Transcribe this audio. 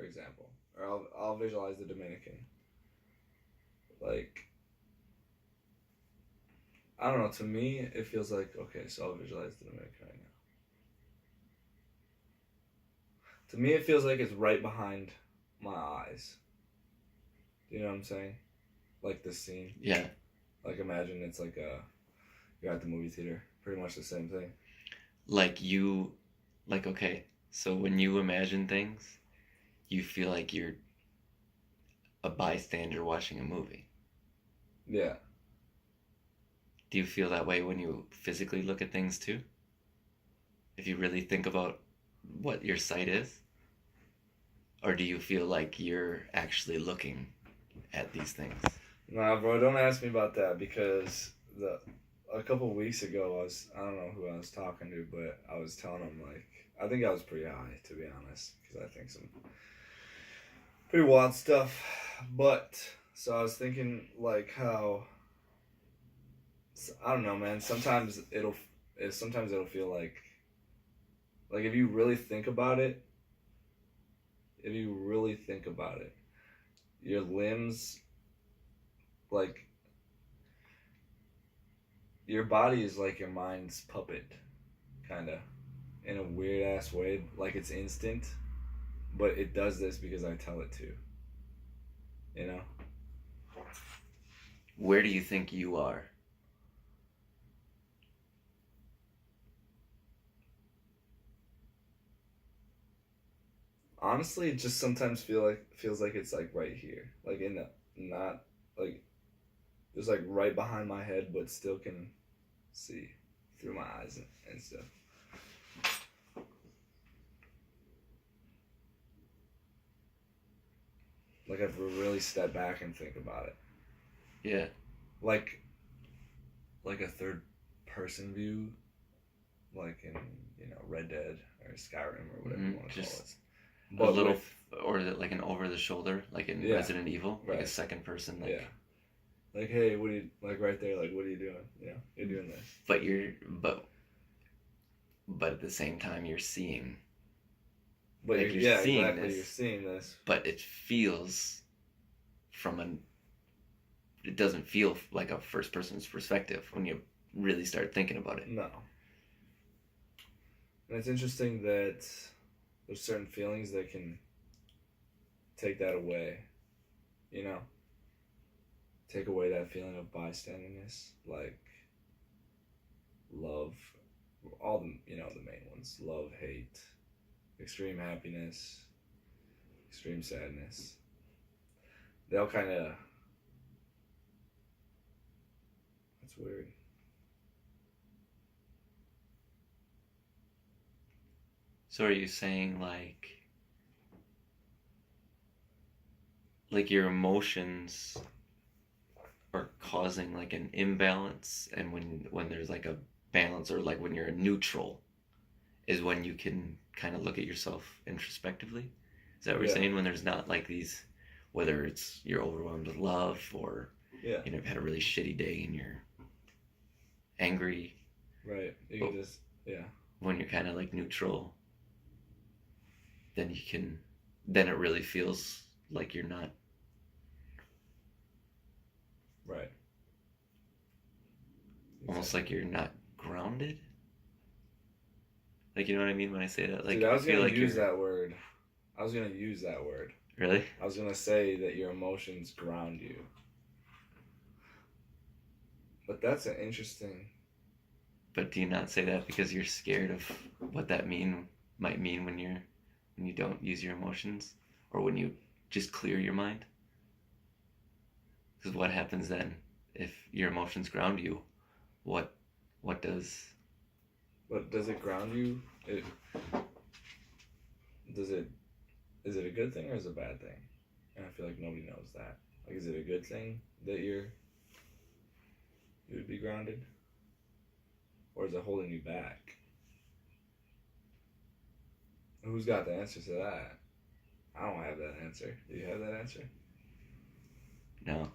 example, or I'll visualize the Dominican. Like, I don't know. To me, it feels like okay. So I'll visualize the Dominican right now. To me, it feels like it's right behind my eyes. Do you know what I'm saying? Like this scene. Yeah. Like imagine it's like you're at the movie theater. Pretty much the same thing. Okay, so when you imagine things, you feel like you're a bystander watching a movie. Yeah. Do you feel that way when you physically look at things too? If you really think about what your sight is? Or do you feel like you're actually looking at these things? Nah, bro, don't ask me about that because a couple weeks ago I don't know who I was talking to, but I was telling him like I think I was pretty high to be honest because I think some pretty wild stuff. But so I was thinking like how I don't know, man. Sometimes it'll feel like if you really think about it, your limbs like your body is like your mind's puppet, kind of, in a weird ass way. Like it's instant, but it does this because I tell it to. You know? Where do you think you are? Honestly, it just sometimes feels like it's like right here, like in the not like just like right behind my head, but still can see through my eyes and stuff. Like I've really stepped back and think about it. Yeah. Like a third person view, like in Red Dead or Skyrim or whatever you want to call it. But a little, or like an over the shoulder, like in Resident Evil, like right. a second person, like. Yeah. Like, hey, what are you like right there? Like, what are you doing? Yeah, you're doing this. But at the same time, you're seeing. But like you're seeing exactly. This, you're seeing this. But it feels it doesn't feel like a first person's perspective when you really start thinking about it. No. And it's interesting that there's certain feelings that can take that away. You know? Take away that feeling of bystanderness, like love, all the the main ones: love, hate, extreme happiness, extreme sadness. They all kind of. That's weird. So are you saying like your emotions are causing like an imbalance, and when there's like a balance, or like when you're neutral is when you can kind of look at yourself introspectively? Is that what you're saying? When there's not like these, whether it's you're overwhelmed with love, or you've had a really shitty day and you're angry, right? You can just when you're kind of like neutral, then then it really feels like you're not. Right. Almost like you're not grounded. Like, you know what I mean when I say that? Like, dude, I was gonna use that word. I was gonna use that word. Really? I was gonna say that your emotions ground you. But that's an interesting. But do you not say that because you're scared of what that might mean when you don't use your emotions, or when you just clear your mind? Because what happens then if your emotions ground you? What does? What does it ground you? Is it a good thing or is it a bad thing? And I feel like nobody knows that. Like, is it a good thing that you would be grounded, or is it holding you back? Who's got the answer to that? I don't have that answer. Do you have that answer? No.